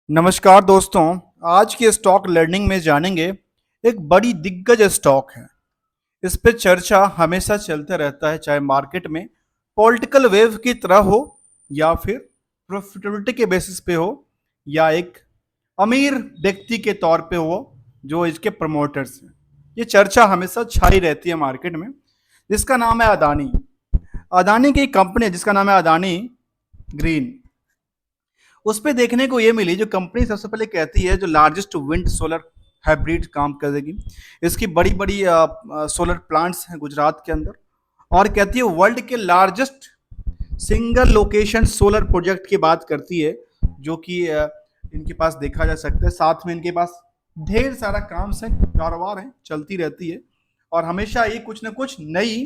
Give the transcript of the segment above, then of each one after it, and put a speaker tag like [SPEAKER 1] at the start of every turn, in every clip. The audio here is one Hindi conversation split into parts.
[SPEAKER 1] नमस्कार दोस्तों। आज के स्टॉक लर्निंग में जानेंगे एक बड़ी दिग्गज स्टॉक है। इस पे चर्चा हमेशा चलता रहता है, चाहे मार्केट में पॉलिटिकल वेव की तरह हो या फिर प्रॉफिटेबिलिटी के बेसिस पे हो या एक अमीर व्यक्ति के तौर पे हो जो इसके प्रमोटर्स हैं। ये चर्चा हमेशा छाई रहती है मार्केट में, जिसका नाम है अदानी। अदानी की कंपनी है जिसका नाम है अदानी ग्रीन। उस पे देखने को ये मिली, जो कंपनी सबसे पहले कहती है जो लार्जेस्ट विंड सोलर हाइब्रिड काम करेगी। इसकी बड़ी बड़ी सोलर प्लांट्स हैं गुजरात के अंदर, और कहती है वर्ल्ड के largest single location solar project की बात करती है, जो कि इनके पास देखा जा सकता है। साथ में इनके पास ढेर सारा काम से कारोबार है, चलती रहती है, और हमेशा ये कुछ ना कुछ नई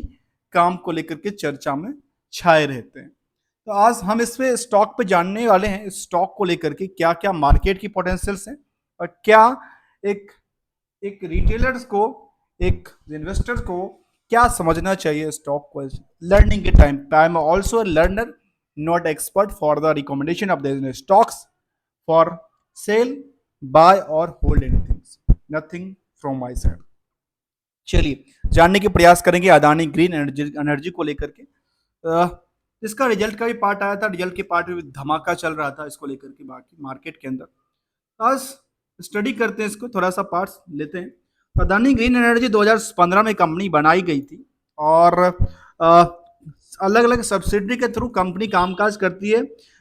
[SPEAKER 1] काम को लेकर के चर्चा में छाए रहते हैं। तो आज हम इस पे स्टॉक पे जानने वाले हैं, इस स्टॉक को लेकर के क्या क्या मार्केट की पोटेंशियल्स हैं, और क्या एक एक रिटेलर्स को, एक इन्वेस्टर को क्या समझना चाहिए स्टॉक को लर्निंग के टाइम पे। I am also learner, not expert for the recommendation of the stocks for sale, buy और hold anything, nothing from my side. चलिए जानने के प्रयास करेंगे अदानी ग्रीन एनर्जी को लेकर के। इसका रिजल्ट का भी पार्ट आया था, रिजल्ट के पार्ट में भी धमाका चल रहा था इसको लेकर के बाकी मार्केट के अंदर। आज स्टडी करते हैं इसको, थोड़ा सा पार्ट्स लेते हैं। अदानी ग्रीन एनर्जी 2015 में कंपनी बनाई गई थी, और अलग अलग सब्सिडरी के थ्रू कंपनी कामकाज करती है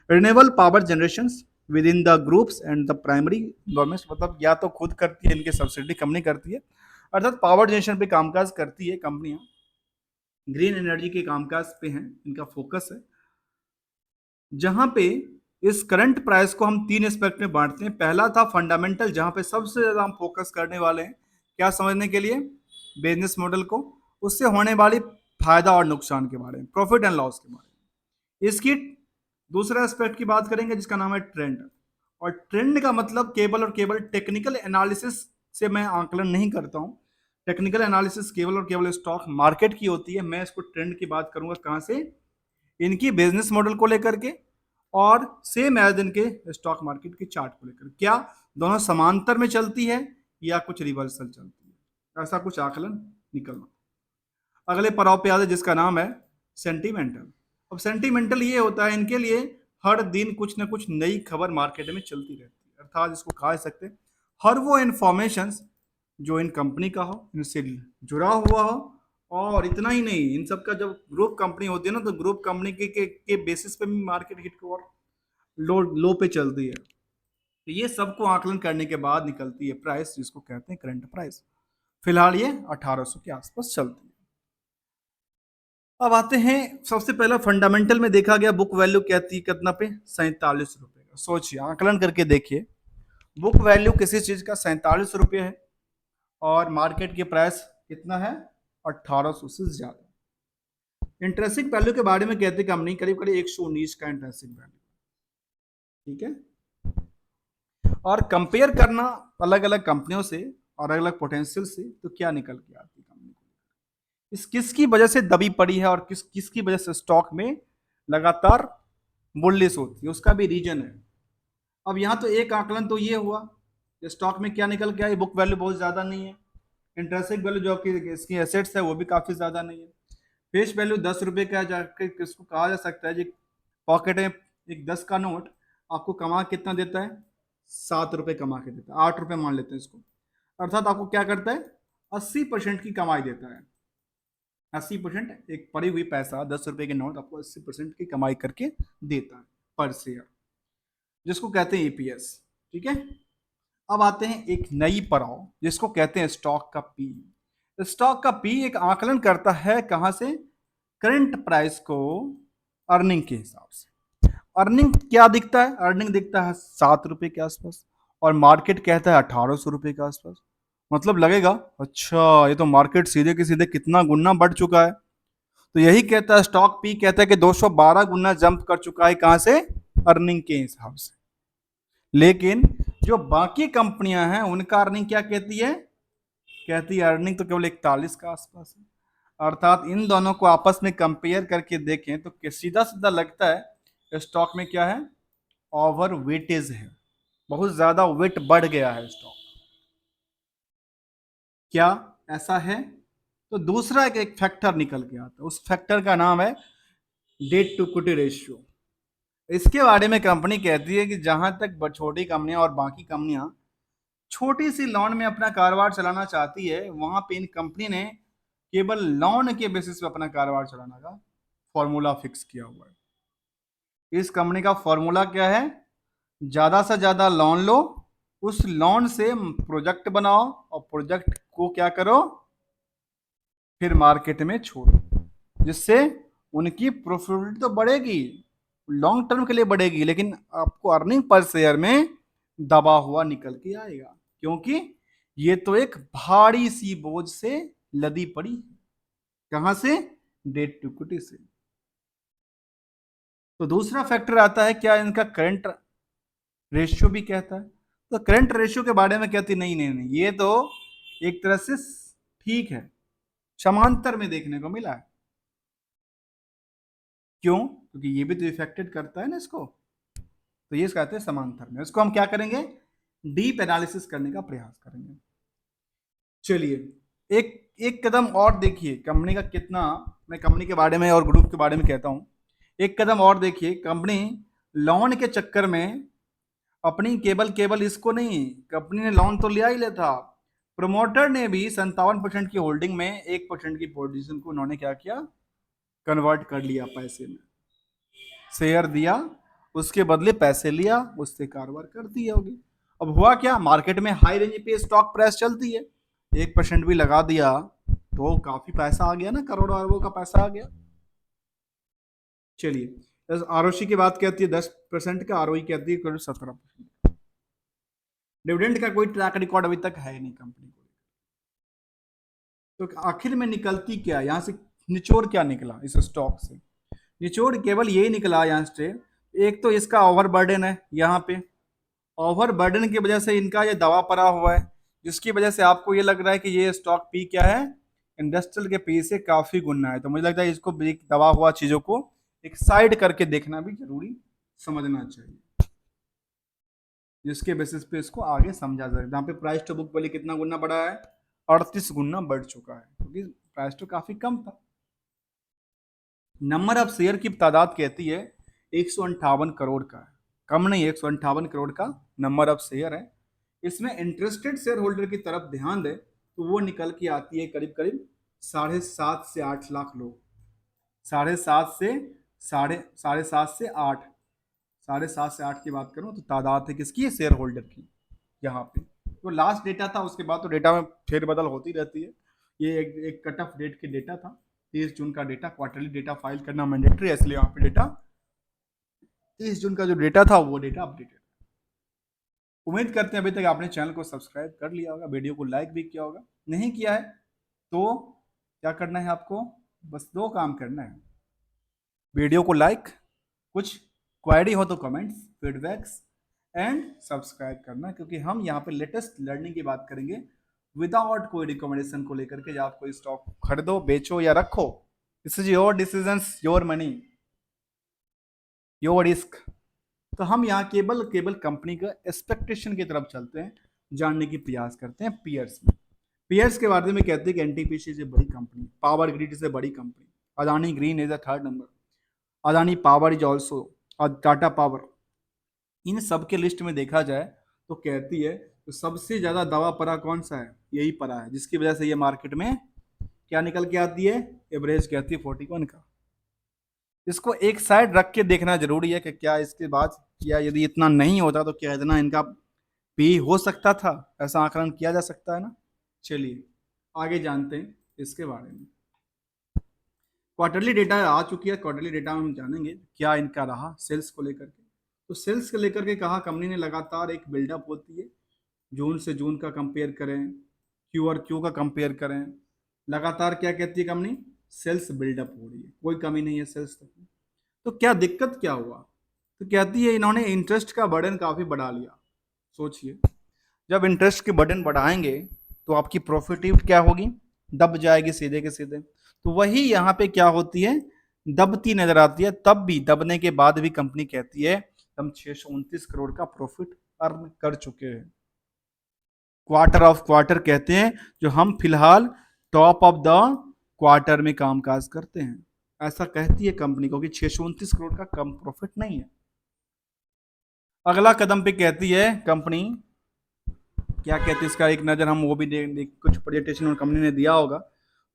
[SPEAKER 1] renewable power generation with in the groups and the primary government. मतलब या तो खुद करती है, इनके सब्सिडरी कंपनी करती है, अर्थात पावर जनरेशन पे कामकाज करती है कंपनियां। ग्रीन एनर्जी के कामकाज पे हैं, इनका फोकस है। जहां पे इस करंट प्राइस को हम तीन एस्पेक्ट में बांटते हैं। पहला था फंडामेंटल, जहां पे सबसे ज्यादा हम फोकस करने वाले हैं क्या समझने के लिए, बिजनेस मॉडल को, उससे होने वाली फायदा और नुकसान के बारे में, प्रॉफिट एंड लॉस के बारे में। इसकी दूसरा एस्पेक्ट की बात करेंगे जिसका नाम है ट्रेंड। और ट्रेंड का मतलब केवल और केवल टेक्निकल एनालिसिस से मैं आकलन नहीं करता हूं। टेक्निकल एनालिसिस केवल और केवल स्टॉक मार्केट की होती है। मैं इसको ट्रेंड की बात करूंगा, कहां से, इनकी बिजनेस मॉडल को लेकर के, और सेम एज इनके स्टॉक मार्केट के चार्ट को लेकर। क्या दोनों समांतर में चलती है या कुछ रिवर्सल चलती है, ऐसा कुछ आकलन निकलना। अगले पड़ाव पे आते जिसका नाम है सेंटीमेंटल। अब सेंटीमेंटल ये होता है इनके लिए, हर दिन कुछ ना कुछ नई खबर मार्केट में चलती रहती है, अर्थात इसको कहा जा सकते हैं हर वो इंफॉर्मेशन जो इन कंपनी का हो, इनसे जुड़ा हुआ हो। और इतना ही नहीं, इन सब का जब ग्रुप कंपनी होती है ना, तो ग्रुप कंपनी के बेसिस पे भी मार्केट हिट को और लो लो पे चलती है। तो ये सबको आकलन करने के बाद निकलती है प्राइस, जिसको कहते हैं करंट प्राइस। फिलहाल ये 1800 के आसपास चलती है। अब आते हैं, सबसे पहला फंडामेंटल में देखा गया बुक वैल्यू कहती है कितना पे, 47 रुपए का। सोचिए, आकलन करके देखिए, बुक वैल्यू किसी चीज का 47 रुपये है, और मार्केट की प्राइस कितना है, 1800 से ज्यादा। इंटरेंसिक वैल्यू के बारे में कहते कंपनी करीब करीब 119 का इंटरेंसिक वैल्यू, ठीक है। और कंपेयर करना अलग अलग कंपनियों से और अलग अलग पोटेंशियल से, तो क्या निकल के आती है कंपनी को, इस किसकी वजह से दबी पड़ी है, और किसकी वजह से स्टॉक में लगातार बुलिश होती है, उसका भी रीजन है। अब यहां तो एक आकलन तो ये हुआ, स्टॉक में क्या निकल के आई, बुक वैल्यू बहुत ज्यादा नहीं है। इंटरेंसिक वैल्यू जो आपकी इसकी एसेट्स है वो भी काफी ज्यादा नहीं है। फेस वैल्यू 10 रुपए का जाकर किसको कहा जा सकता है जी, पॉकेट में एक 10 का नोट आपको कमा कितना देता है, 7 रुपए कमा के देता है, 8 रुपए मान लेते हैं इसको। अर्थात आपको क्या करता है, 80% की कमाई देता है। 80%, एक पड़ी हुई पैसा 10 रुपए के नोट आपको 80% की कमाई करके देता है पर शेयर, जिसको कहते हैं ईपीएस, ठीक है। अब आते हैं एक नई पड़ाव जिसको कहते हैं स्टॉक का पी। स्टॉक का पी एक आकलन करता है कहां से, करंट प्राइस को अर्निंग के हिसाब से। अर्निंग क्या दिखता है, अर्निंग दिखता है 7 रुपए के आसपास, और मार्केट कहता है 1800 रुपए के आसपास। मतलब लगेगा अच्छा, ये तो मार्केट सीधे के सीधे कितना गुना बढ़ चुका है। तो यही कहता है स्टॉक पी, कहता है कि 212 गुना जंप कर चुका है, कहां से, अर्निंग के हिसाब से। लेकिन जो बाकी कंपनियां हैं उनका अर्निंग क्या कहती है, कहती है अर्निंग तो केवल 41 का आसपास है। अर्थात इन दोनों को आपस में कंपेयर करके देखें तो सीधा सीधा लगता है स्टॉक में क्या है, ओवर वेटेज है। बहुत ज्यादा वेट बढ़ गया है स्टॉक। क्या ऐसा है? तो दूसरा एक फैक्टर निकल के आता है, उस फैक्टर का नाम है डेट टू इक्विटी रेशियो। इसके बारे में कंपनी कहती है कि जहां तक छोटी कंपनियां और बाकी कंपनियां छोटी सी लोन में अपना कारोबार चलाना चाहती है, वहां पे इन कंपनी ने केवल लोन के बेसिस पे अपना कारोबार चलाने का फॉर्मूला फिक्स किया हुआ है। इस कंपनी का फॉर्मूला क्या है? ज्यादा से ज्यादा लोन लो, उस लोन से प्रोजेक्ट बनाओ और प्रोजेक्ट को क्या करो, फिर मार्केट में छोड़ो, जिससे उनकी प्रॉफिट तो बढ़ेगी, लॉन्ग टर्म के लिए बढ़ेगी, लेकिन आपको अर्निंग पर शेयर में दबा हुआ निकल के आएगा, क्योंकि ये तो एक भारी सी बोझ से लदी पड़ी है। कहां से? डेट टू इक्विटी से। तो दूसरा फैक्टर आता है क्या, इनका करंट रेशियो भी कहता है। तो करंट रेशियो के बारे में कहती नहीं नहीं नहीं, ये तो एक तरह से ठीक है, समांतर में देखने को मिला है। क्यों? क्योंकि ये भी तो इफेक्टेड करता है ना इसको। तो ये कहते हैं समांतर में। इसको हम क्या करेंगे? डीप एनालिसिस करने का प्रयास करेंगे। चलिए एक एक कदम और देखिए कंपनी का कितना, मैं कंपनी के बारे में और ग्रुप के बारे में कहता हूं। एक कदम और देखिए, कंपनी लोन के चक्कर में अपनी केबल केबल इसको नहीं, कंपनी ने लोन तो लिया ही लिया था, प्रमोटर ने भी 57% की होल्डिंग में 1% की पोजीशन को उन्होंने क्या किया, कन्वर्ट कर लिया पैसे में, शेयर दिया, उसके बदले पैसे लिया, उससे कारोबार कर दिया होगी। अब हुआ क्या, मार्केट में हाई रेंज पे स्टॉक प्राइस चलती है, 1% भी लगा दिया तो काफी पैसा आ गया ना, करोड़ों अरबों का पैसा आ गया। चलिए आरओसी की बात कहती है 10% का, आरओई कहती है करीब 17%। डिविडेंड का कोई ट्रैक रिकॉर्ड अभी तक है नहीं कंपनी को। तो आखिर में निकलती क्या, यहां से निचोड़ क्या निकला इस स्टॉक से? निचोड़ केवल यही निकला यहाँ से, एक तो इसका ओवरबर्डन है, यहाँ पे ओवरबर्डन की वजह से इनका ये दवा पड़ा हुआ है, जिसकी वजह से आपको ये लग रहा है कि ये स्टॉक पी क्या है, इंडस्ट्रियल के पी से काफी गुना है। तो मुझे लगता है इसको दबा हुआ चीजों को एक साइड करके देखना भी जरूरी समझना चाहिए, जिसके बेसिस पे इसको आगे समझा जाए। जहाँ पे प्राइस टू बुक वैल्यू कितना गुना बढ़ा है, 38 गुना बढ़ चुका है, क्योंकि प्राइस टू काफी कम था। नंबर ऑफ शेयर की तादाद कहती है 158 करोड़ का है, कम नहीं, 158 करोड़ का नंबर ऑफ शेयर है। इसमें इंटरेस्टेड शेयर होल्डर की तरफ ध्यान दे तो वो निकल के आती है करीब करीब 7.5 से 8 लाख लोग। 7.5 से साढ़े सात से आठ, 7.5 से 8 की बात करूं तो तादाद है किसकी, शेयर होल्डर की। यहाँ पे तो लास्ट डेटा था, उसके बाद तो डेटा में फेरबदल होती रहती है। ये एक कट ऑफ डेट के डेटा था, 30 जून का डेटा। क्वार्टरली डेटा फाइल करना मैंडेटरी है, इसलिए यहाँ पे डेटा 30 जून का जो डेटा था वो डेटा अपडेटेड। उम्मीद करते हैं अभी तक आपने चैनल को सब्सक्राइब कर लिया होगा, वीडियो को लाइक भी किया होगा। नहीं किया है तो क्या करना है आपको, बस 2 काम करना है, वीडियो को लाइक, कुछ क्वेरी हो तो कमेंट्स, फीडबैक्स एंड सब्सक्राइब करना, क्योंकि हम यहाँ पे लेटेस्ट लर्निंग की बात करेंगे विदाउट कोई रिकमेंडेशन को लेकर के, जब आप कोई स्टॉक खरीदो, बेचो या रखो, this is your decisions, your money, your risk. तो हम यहाँ केवल केवल कंपनी का एक्सपेक्टेशन की तरफ चलते हैं, जानने की प्रयास करते हैं पीयर्स में। पीयर्स के बारे में कहते हैं कि एनटीपीसी से बड़ी कंपनी, पावर ग्रिड से बड़ी company, Adani green is the third number, Adani power is also, और टाटा पावर। इन सब के लिस्ट में देखा जाए तो कहती है तो सबसे ज्यादा दवा पड़ा कौन सा है, यही पड़ा है, जिसकी वजह से ये मार्केट में क्या निकल के आती है, एवरेज कहती है 41 का। इसको एक साइड रख के देखना जरूरी है कि क्या इसके बाद, क्या यदि इतना नहीं होता तो क्या इतना इनका पी हो सकता था, ऐसा आकलन किया जा सकता है ना। चलिए आगे जानते हैं इसके बारे में। क्वार्टरली डेटा आ चुकी है, क्वार्टरली डेटा में हम जानेंगे क्या इनका रहा सेल्स को लेकर के। तो सेल्स को लेकर के कहा कंपनी ने लगातार एक बिल्डअप होती है, जून से जून का कंपेयर करें, क्यू और क्यू का कंपेयर करें, लगातार क्या कहती है कंपनी, सेल्स बिल्डअप हो रही है, कोई कमी नहीं है सेल्स तक। तो क्या दिक्कत क्या हुआ, तो कहती है इन्होंने इंटरेस्ट का बर्डन काफी बढ़ा लिया। सोचिए जब इंटरेस्ट के बर्डन बढ़ाएंगे तो आपकी प्रॉफिटिविटी क्या होगी, दब जाएगी सीधे के सीधे। तो वही यहाँ पे क्या होती है, दबती नजर आती है। तब भी दबने के बाद भी कंपनी कहती है हम 629 करोड़ का प्रॉफिट अर्न कर चुके हैं। क्वार्टर ऑफ क्वार्टर कहते हैं जो हम फिलहाल टॉप ऑफ द क्वार्टर में कामकाज करते हैं, ऐसा कहती है कंपनी को कि 629 करोड़ का कम प्रॉफिट नहीं है। अगला कदम पे कहती है कंपनी, क्या कहती है इसका एक नज़र हम वो भी देख कुछ प्रेजेंटेशन कंपनी ने दिया होगा,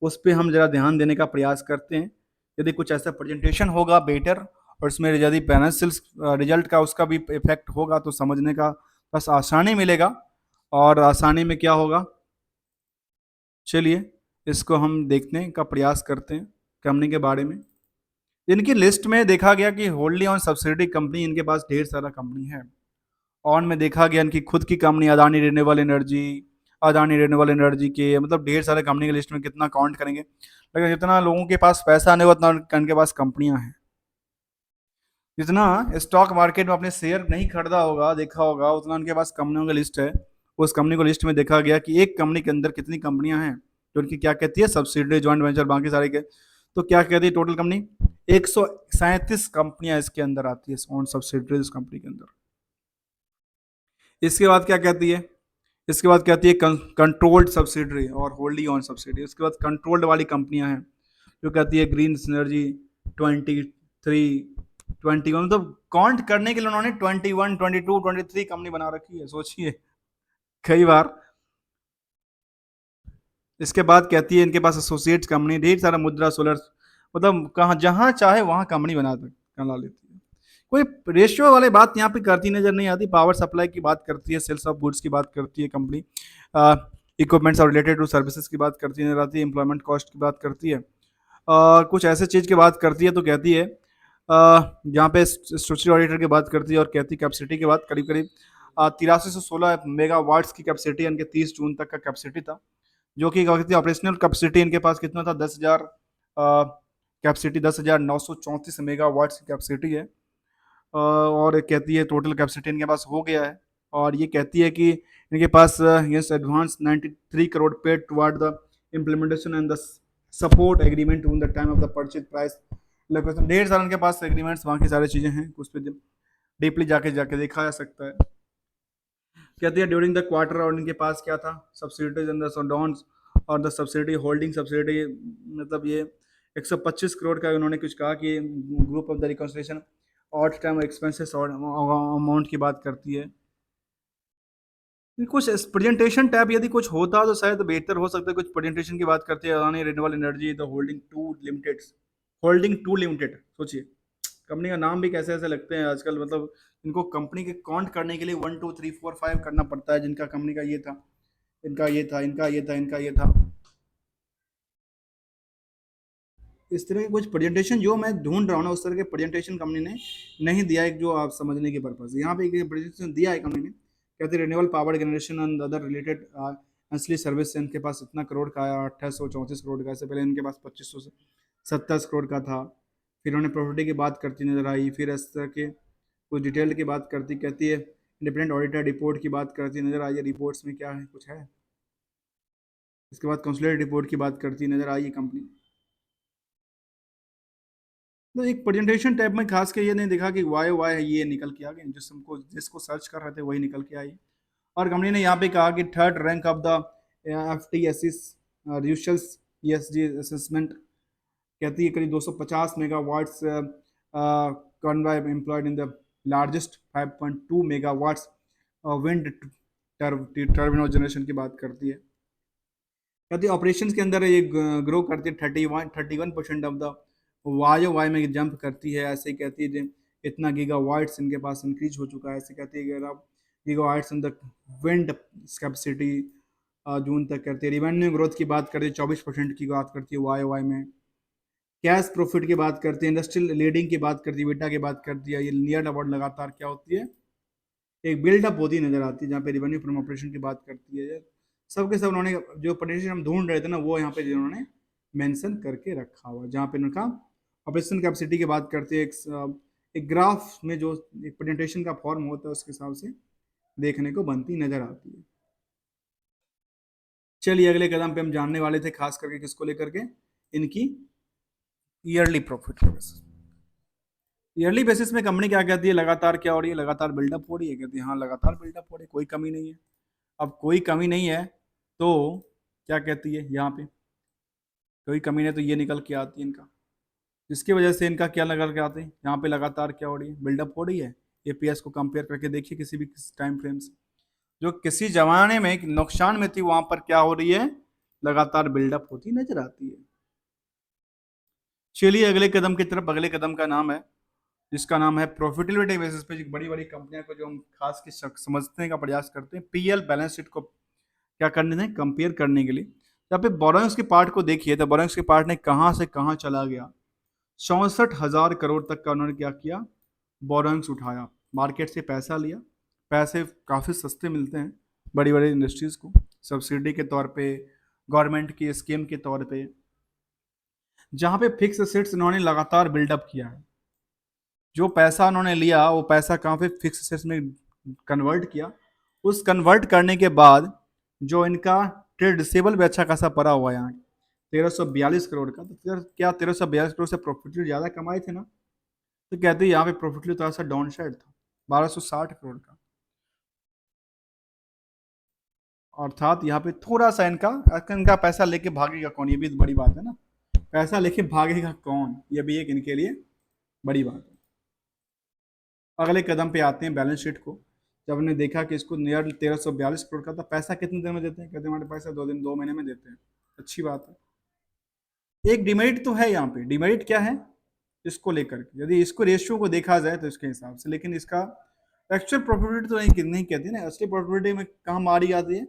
[SPEAKER 1] उस पर हम जरा ध्यान देने का प्रयास करते हैं। यदि कुछ ऐसा प्रेजेंटेशन होगा बेटर और इसमें यदि फाइनेंशियल रिजल्ट का उसका भी इफेक्ट होगा तो समझने का बस आसानी मिलेगा। और आसानी में क्या होगा, चलिए इसको हम देखने का प्रयास करते हैं कंपनी के बारे में। इनकी लिस्ट में देखा गया कि होल्डली ऑन सब्सिडी कंपनी इनके पास ढेर सारा कंपनी है। ऑन में देखा गया इनकी खुद की कंपनी अदानी रिन्यूएबल एनर्जी के मतलब ढेर सारे कंपनी की लिस्ट में कितना काउंट करेंगे, लेकिन जितना लोगों के पास पैसा नहीं उतना उनके पास कंपनियां हैं। जितना स्टॉक मार्केट में अपने शेयर नहीं खरीदा होगा देखा होगा उतना उनके पास कंपनियों की लिस्ट है। उस कंपनी को लिस्ट में देखा गया कि एक कंपनी के अंदर कितनी कंपनियां हैं, जो उनकी क्या कहती है सब्सिडरी जॉइंट वेंचर बाकी सारे के, तो क्या कहती है टोटल कंपनी 137 कंपनियां इसके अंदर आती है ऑन सब्सिडरीज कंपनी के अंदर। इसके बाद क्या कहती है, इसके बाद कहती है कंट्रोल्ड सब्सिडरी और होल्डली ऑन सब्सिडरी। इसके बाद कंट्रोल्ड वाली कंपनियां हैं जो कहती है ग्रीन सिनर्जी 23 21, मतलब काउंट करने के लिए उन्होंने 21 22 23 कंपनी बना रखी है, सोचिए कई बार। इसके बाद कहती है इनके पास एसोसिएट्स कंपनी ढेर सारा मुद्रा सोलर, मतलब कहाँ जहां चाहे वहां कंपनी बना लेती है। कोई रेशियो वाली बात यहाँ पे करती नजर नहीं आती। पावर सप्लाई की बात करती है, सेल्स ऑफ गुड्स की बात करती है कंपनी, इक्विपमेंट्स और रिलेटेड टू सर्विसेज की बात करती नजर आती है, एम्प्लॉयमेंट कॉस्ट की बात करती है और कुछ ऐसे चीज़ की बात करती है तो कहती है यहाँ पे स्टैट्यूटरी ऑडिटर की बात करती है और कहती है कैपेसिटी की बात करीब करीब 83 से 16 मेगावाट्स की कैपेसिटी इनके 30 जून तक का कैपेसिटी था, जो कि क्या कहती है ऑपरेशनल कैपेसिटी इनके पास कितना था 10,000 कैपेसिटी 10,934 मेगावाट्स की कैपेसिटी है। और कहती है टोटल कैपेसिटी इनके पास हो गया है। और ये कहती है कि इनके पास yes advance 93 crore paid toward the implementation and the support agreement on the time of the purchase price. लगभग ढेर सारे उनके पास एग्रीमेंट्स बाकी सारी चीज़ें हैं, उस पर डीपली जाके जाके देखा जा सकता है। कहती है ड्यूरिंग द क्वार्टर और इनके पास क्या था सब्सिडीज एंड डॉन्स और द सब्सिडी होल्डिंग सब्सिडी, मतलब ये 125 करोड़ का उन्होंने कुछ कहा कि group of the reconciliation out time expenses और अमाउंट की बात करती है। कुछ प्रेजेंटेशन टैब यदि कुछ होता तो शायद बेहतर हो सकता है। कुछ प्रेजेंटेशन की बात करते हैं Adani renewable energy the holding two limited, सोचिए कंपनी का नाम भी कैसे ऐसे लगते हैं आजकल, मतलब इनको कंपनी के काउंट करने के लिए 1 2 3 4 5 करना पड़ता है, जिनका कंपनी का ये था, इनका ये था, इनका ये था, इनका ये था। इस तरह के कुछ प्रेजेंटेशन जो मैं ढूंढ रहा हूँ ना उस तरह के प्रेजेंटेशन कंपनी ने नहीं दिया है, जो आप समझने के पर्पज यहाँ पे एक प्रेजेंटेशन दिया है कंपनी ने। कहते हैं renewable power generation and other related ancillary service इनके पास इतना करोड़ का आया 2834 करोड़ का, इससे पहले इनके पास 2527 करोड़ का था। फिर उन्होंने प्रॉपर्टी की बात करती नजर आई, फिर इस तरह के कुछ डिटेल की बात करती, कहती है इंडिपेंडेंट ऑडिटर रिपोर्ट की बात करती नजर आई है, रिपोर्ट्स में क्या है कुछ है। इसके बाद कंसुलेट रिपोर्ट की बात करती नजर आई है कंपनी। तो एक प्रेजेंटेशन टाइप में खास के ये नहीं दिखा कि वाई वाई है, ये निकल के आ गए जिसको सर्च कर रहे थे वही निकल के आई। और कंपनी ने यहाँ पे कहा कि third rank of the F T S Russell's E S G assessment, कहती है करीब 250 megawatts convoy employed in the largest 5.2 megawatts wind turbine generation की बात करती है। कहती है ऑपरेशन के अंदर ये ग्रो करती है 31% ऑफ द वायो वाई में जंप करती है, ऐसे ही कहती है इतना गीगावाट्स इनके पास इंक्रीज हो चुका है, ऐसे कहती है कि अगर आप gigawatts in the wind capacity जून तक करती है। रिवेन्यू ग्रोथ की बात करती है 24% की बात करती है वायो वाई में। कैश प्रॉफिट की बात करती है, इंडस्ट्रियल लीडिंग की बात करती है, बेटा की बात करती है। ये नियर अबाउट लगातार क्या होती है एक बिल्डअप होती नजर आती है, जहाँ पे रेवेन्यू फ्रॉम ऑपरेशन की बात करती है। सब के सब उन्होंने जो पोटेंशियल हम ढूंढ रहे थे ना वो यहाँ पे उन्होंने मेंशन करके रखा हुआ, जहाँ पे उनका ऑपरेशन कैपेसिटी की बात करते हैं। एक ग्राफ में जो एक प्रेजेंटेशन का फॉर्म होता है उसके हिसाब से देखने को बनती नजर आती है। चलिए अगले कदम पे हम जानने वाले थे खास करके किसको लेकर के, इनकी ईयरली प्रॉफिट ईयरली बेसिस में कंपनी क्या कहती है, लगातार क्या हो रही है, लगातार बिल्डअप हो रही है, कहती है हाँ लगातार बिल्डअप हो रही है, कोई कमी नहीं है। अब कोई कमी नहीं है तो क्या कहती है यहाँ पे, कोई कमी नहीं तो ये निकल के आती है इनका, जिसकी वजह से इनका क्या निकल के आते हैं यहाँ पे, लगातार क्या हो रही है, बिल्डअप हो रही है। एपीएस को कंपेयर करके देखिए किसी भी टाइम फ्रेम से, जो किसी जमाने में नुकसान में थी वहां पर क्या हो रही है, लगातार बिल्डअप होती नजर आती है। चलिए अगले कदम की तरफ, अगले कदम का नाम है, जिसका नाम है प्रॉफिटेबिलिटी बेसिस पे बड़ी बड़ी कंपनियों को जो हम खास की समझने का प्रयास करते हैं, पीएल बैलेंस शीट को क्या करने दें, कंपेयर करने के लिए। यहाँ पे बोरोइंग्स के पार्ट को देखिए तो बोरोइंग्स के पार्ट ने कहां से कहां चला गया, 64,000 करोड़ तक का उन्होंने क्या किया, बोरोइंग्स उठाया, मार्केट से पैसा लिया। पैसे काफ़ी सस्ते मिलते हैं बड़ी बड़ी इंडस्ट्रीज़ को, सब्सिडी के तौर पे, गवर्नमेंट की स्कीम के तौर पे, जहाँ पे फिक्स एसेट्स उन्होंने लगातार बिल्डअप किया है। जो पैसा उन्होंने लिया वो पैसा कहाँ पे, फिक्स एसेट्स में कन्वर्ट किया। उस कन्वर्ट करने के बाद जो इनका ट्रेड रिसीवेबल भी अच्छा खासा पड़ा हुआ है यहाँ, 1342 करोड़ का। तो फिर क्या 1342 करोड़ से प्रॉफिट ज़्यादा कमाए थे ना, तो कहते हैं यहाँ पे प्रॉफिट थोड़ा सा डाउन साइड था, 1260 करोड़ का। अर्थात यहाँ पे थोड़ा सा इनका पैसा लेके भागेगा कौन, ये भी बड़ी बात है ना, पैसा लेके भागेगा कौन, ये भी एक इनके लिए बड़ी बात है। अगले कदम पे आते हैं बैलेंस शीट को। जब हमने देखा कि इसको नियर 1342 करोड़ का, तो पैसा कितने दिन में देते हैं, कहते हैं हमारे पैसा 2 दिन 2 महीने में देते हैं, अच्छी बात है। एक डिमेरिट तो है यहाँ पे, डिमेरिट क्या है, इसको लेकर के यदि इसको रेशियो को देखा जाए तो इसके हिसाब से, लेकिन इसका एक्चुअल प्रॉफिटेबिलिटी तो नहीं कहती ना, असली प्रॉफिटेबिलिटी में कहाँ मारी जाती है,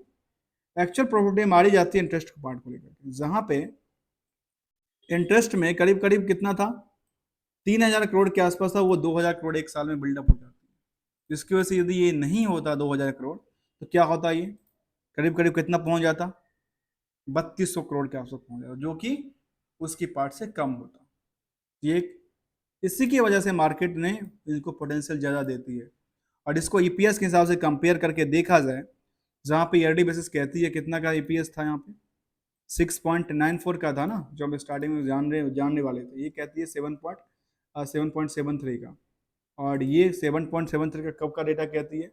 [SPEAKER 1] एक्चुअल प्रॉफिटेबिलिटी मारी जाती है इंटरेस्ट के पार्ट को लेकर के, जहाँ पे इंटरेस्ट में करीब करीब कितना था, 3,000 करोड़ के आसपास था, वो 2,000 करोड़ एक साल में बिल्डअप हो जाती है। जिसकी वजह से यदि ये नहीं होता 2,000 करोड़, तो क्या होता, ये करीब करीब कितना पहुंच जाता, 3,200 करोड़ के आसपास पहुंच जाता, जो कि उसकी पार्ट से कम होता। ये इसी की वजह से मार्केट ने इनको पोटेंशियल ज़्यादा देती है। और इसको ईपीएस के हिसाब से कंपेयर करके देखा जाए, जहाँ पे ईयरली बेसिस कहती है कितना का ईपीएस था यहाँ पे, 6.94 का था ना, जो हम स्टार्टिंग में जानने वाले थे, ये कहती है 7.73 का। और ये 7.73 का कब का डेटा कहती है,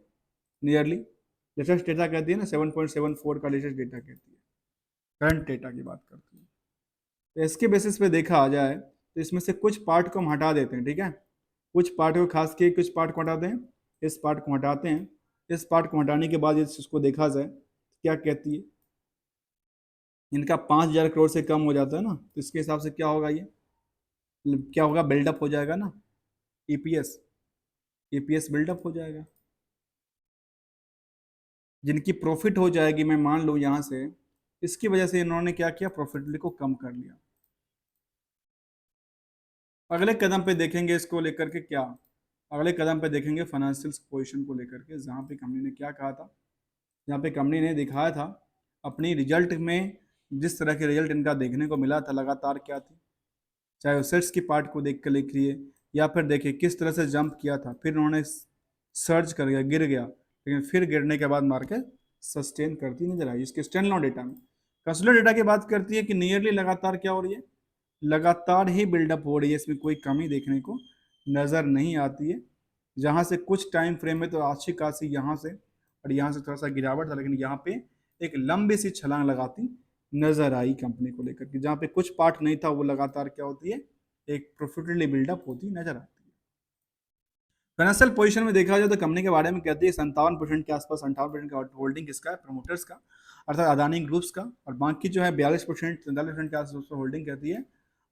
[SPEAKER 1] नियरली लेटेस्ट डेटा कहती है ना, 7.74 का लेटेस्ट डेटा कहती है, करंट डेटा की बात करती है। तो इसके बेसिस पे देखा आ जाए तो इसमें से कुछ पार्ट को हम हटा देते हैं, ठीक है, कुछ पार्ट को खास के कुछ पार्ट को हटाते हैं, इस पार्ट को हटाते हैं। इस पार्ट को हटाने के बाद इसको देखा जाए तो क्या कहती है, इनका 5,000 करोड़ से कम हो जाता है ना, तो इसके हिसाब से क्या होगा, ये क्या होगा, बिल्डअप हो जाएगा ना, ईपीएस, ईपीएस बिल्डअप हो जाएगा। जिनकी प्रॉफिट हो जाएगी, मैं मान लूँ यहाँ से, इसकी वजह से इन्होंने क्या किया, प्रॉफिट को कम कर लिया। अगले कदम पे देखेंगे इसको लेकर के क्या, अगले कदम पे देखेंगे फाइनेंशियल पोजीशन को लेकर के, जहाँ पे कंपनी ने क्या कहा था, जहाँ पे कंपनी ने दिखाया था अपनी रिजल्ट में, जिस तरह के रिजल्ट इनका देखने को मिला था लगातार क्या थी, चाहे सेट्स की पार्ट को देख कर लिखिए, या फिर देखिए किस तरह से जंप किया था, फिर उन्होंने सर्च कर गया, गिर गया, लेकिन फिर गिरने के बाद मार्केट सस्टेन करती नजर आई। इसके स्टैंड लो डेटा में कंसुलर डेटा की बात करती है कि नियरली लगातार क्या हो रही है, लगातार ही बिल्डअप हो रही है, इसमें कोई कमी देखने को नज़र नहीं आती है। जहाँ से कुछ टाइम फ्रेम में तो अच्छी खासी यहाँ से और यहाँ से थोड़ा सा गिरावट था, लेकिन यहाँ पे एक लंबी सी छलांग लगाती नजर आई कंपनी को लेकर के, जहाँ पे कुछ पार्ट नहीं था वो लगातार क्या होती है, एक प्रॉफिटेबली बिल्डअप होती नजर आती है। फाइनेंशियल पोजीशन में देखा जाए तो कंपनी के बारे में कहती है 57% के आसपास, 58% का होल्डिंग किसका है, प्रमोटर्स का, अर्थात अदानी ग्रुप्स का, और बाकी जो है 42% 43% के आसपास होल्डिंग कहती है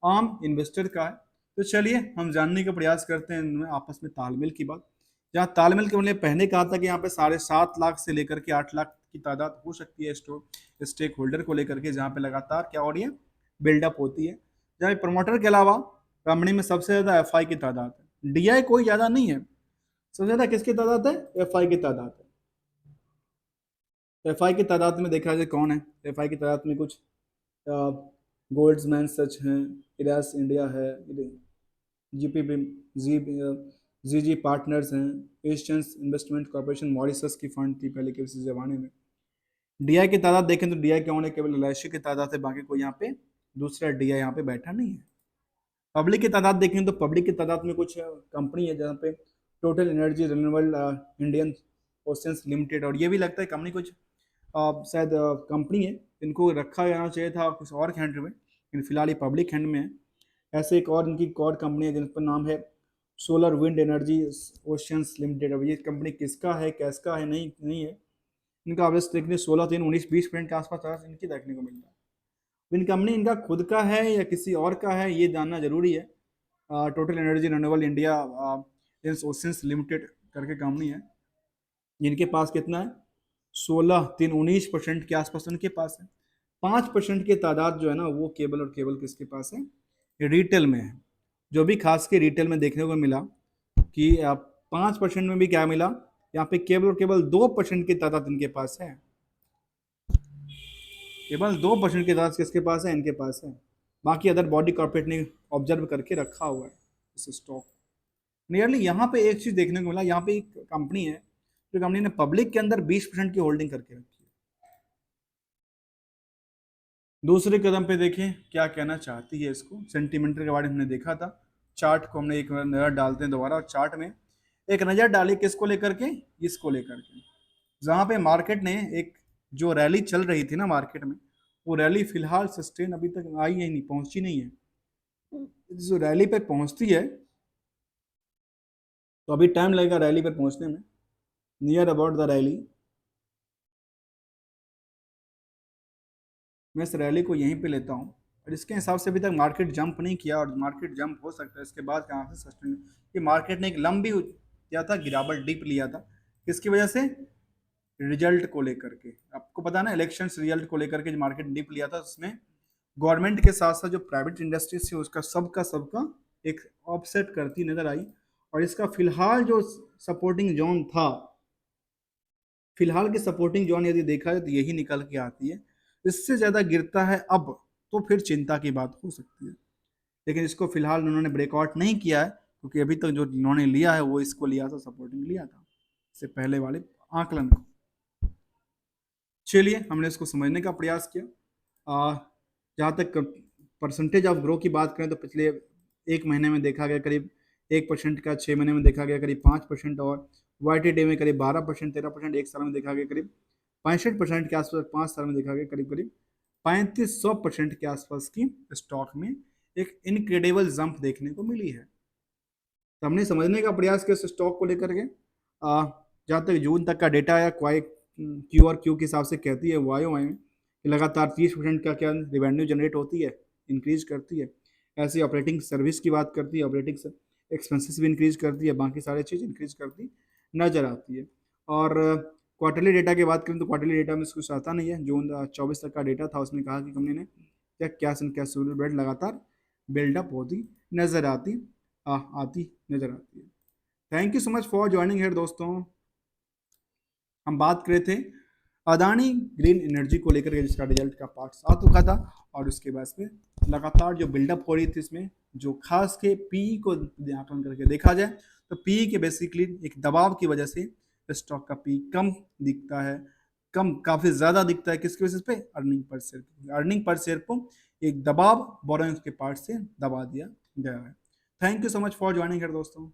[SPEAKER 1] आम इन्वेस्टर का है। तो चलिए हम जानने का प्रयास करते हैं इनमें आपस में तालमेल की बात। जहाँ तालमेल के मैंने पहले कहा था कि यहाँ पे 7.5 लाख से लेकर के 8 लाख की तादाद हो सकती है स्टेक होल्डर को लेकर के, जहाँ पे लगातार क्या हो रही है, बिल्डअप होती है। जहाँ प्रमोटर के अलावा कंपनी में सबसे ज़्यादा एफआई की तादाद है, डीआई कोई ज़्यादा नहीं है, सबसे ज्यादा किसकी तादाद है, एफआई की तादाद है। एफआई की तादाद में देखा जाए कौन है, एफआई की तादाद में कुछ गोल्ड्समैन सच हैं, इरास इंडिया है, जीपीपी जी जी जी पार्टनर्स हैं, एशियन इन्वेस्टमेंट कॉर्पोरेशन मॉरिशस की फंड थी पहले के इस जमाने में। डीआई की तादाद देखें तो डीआई कौन है, केवल एलआईसी की तादाद है, बाकी कोई यहाँ पे दूसरा डीआई यहाँ पे बैठा नहीं है। पब्लिक की तादाद देखें तो पब्लिक की तादाद में कुछ कंपनी है जहाँ पे total energy renewable Indian oceans limited, और ये भी लगता है कंपनी कुछ शायद कंपनी है, इनको रखा जाना चाहिए था कुछ और हैंड में, लेकिन फिलहाल ये पब्लिक हैंड में है। ऐसे एक और इनकी कॉर कंपनी है जिनका नाम है solar wind energy oceans limited. अब ये कंपनी किसका है, कैसका है, नहीं नहीं है, इनका ऑब्वियस देखने 16, 3, 19, 20% के आसपास चार्ज इनकी देखने को मिल रहा है। इन कंपनी इनका खुद का है या किसी और का है ये जानना जरूरी है। Total energy renewable India oceans limited करके कंपनी है, जिनके पास कितना है 16, 3, 19% के आसपास उनके पास है। 5% की तादाद जो है ना वो केबल, और केबल किसके पास है, रिटेल में है। जो भी खास के रिटेल में देखने को मिला कि 5% में भी क्या मिला, यहाँ पे केवल और केवल 2% की तादाद इनके पास है। केवल 2% की तादाद किसके पास है, इनके पास है। बाकी अदर बॉडी कॉर्पोरेट ने ऑब्जर्व करके रखा हुआ है इस स्टॉक। नियरली यहाँ पे एक चीज देखने को मिला, यहाँ पे एक कंपनी है जो कंपनी ने पब्लिक के अंदर 20% की होल्डिंग करके रखी है। दूसरे कदम पे देखें क्या कहना चाहती है, इसको सेंटीमेंटल के बारे में हमने देखा था। चार्ट को हमने एक नजर डालते हैं दोबारा, और चार्ट में एक नजर डाली किसको लेकर के, इसको लेकर के, जहां पे मार्केट ने एक जो रैली चल रही थी ना मार्केट में, वो रैली फिलहाल सस्टेन अभी तक आई है नहीं, पहुंची नहीं है। जो रैली पे पहुंचती है तो अभी टाइम लगेगा रैली पे पहुंचने में। नियर अबाउट द रैली, मैं इस रैली को यहीं पे लेता हूँ, और इसके हिसाब से अभी तक मार्केट जंप नहीं किया, और मार्केट जंप हो सकता है इसके बाद कहाँ से सस्टेन, कि मार्केट ने एक लंबी किया था गिरावट डिप लिया था, किसकी वजह से, रिजल्ट को लेकर के। आपको पता है ना इलेक्शन रिजल्ट को लेकर के जो मार्केट डिप लिया था, उसमें गवर्नमेंट के साथ साथ जो प्राइवेट इंडस्ट्रीज थी उसका सबका एक ऑफसेट करती नजर आई। और इसका फिलहाल जो सपोर्टिंग जोन था, फिलहाल की सपोर्टिंग जोन यदि देखा जाए तो यही निकल के आती है। इससे ज्यादा गिरता है अब तो फिर चिंता की बात हो सकती है, लेकिन इसको फिलहाल उन्होंने ब्रेकआउट नहीं किया है, क्योंकि अभी तक जो उन्होंने लिया है वो इसको लिया था, सपोर्टिंग लिया था इससे पहले वाले आकलन को। चलिए हमने इसको समझने का प्रयास किया। जहाँ तक परसेंटेज ऑफ ग्रो की बात करें तो पिछले एक महीने में देखा गया करीब 1% का, 6 महीने में देखा गया करीब 5%, और YTD में करीब 12%, 13%, एक साल में देखा गया करीब 65% के आसपास, 5 साल में देखा गया करीब करीब 3500% के आसपास की स्टॉक में एक इनक्रेडिबल जंप देखने को मिली है। तो हमने समझने का प्रयास किया स्टॉक को लेकर के। जहाँ तक जून तक का डेटा आया, क्यू और क्यू के हिसाब से कहती है YOY में कि लगातार 30% का क्या रिवेन्यू जनरेट होती है, इंक्रीज करती है। ऐसे ऑपरेटिंग सर्विस की बात करती है, ऑपरेटिंग एक्सपेंसेस भी इंक्रीज करती है, बाकी सारी चीज़ इंक्रीज करती नजर आती है। और क्वार्टरली डेटा की बात करें तो क्वार्टरली डेटा में कुछ आता नहीं है। जून 24 तक का डेटा था, उसमें कहा कि कंपनी ने क्या कैश एंड कैश बेल्ट लगातार बिल्डअप होती नजर आती नजर आती है। Thank you so much for joining here दोस्तों। हम बात कर रहे थे अदानी ग्रीन एनर्जी को लेकर के, जिसका रिजल्ट का पार्ट आ चुका था, और उसके बाद में लगातार जो बिल्डअप हो रही थी इसमें, जो खास के पीई को आकलन करके देखा जाए तो पीई के बेसिकली एक दबाव की वजह से स्टॉक का पी कम दिखता है, कम काफी ज्यादा दिखता है। किसकी वजह पे, अर्निंग पर शेयर को एक दबाव बोरोइंग के पार्ट से दबा दिया गया है। Thank you so much for joining दोस्तों।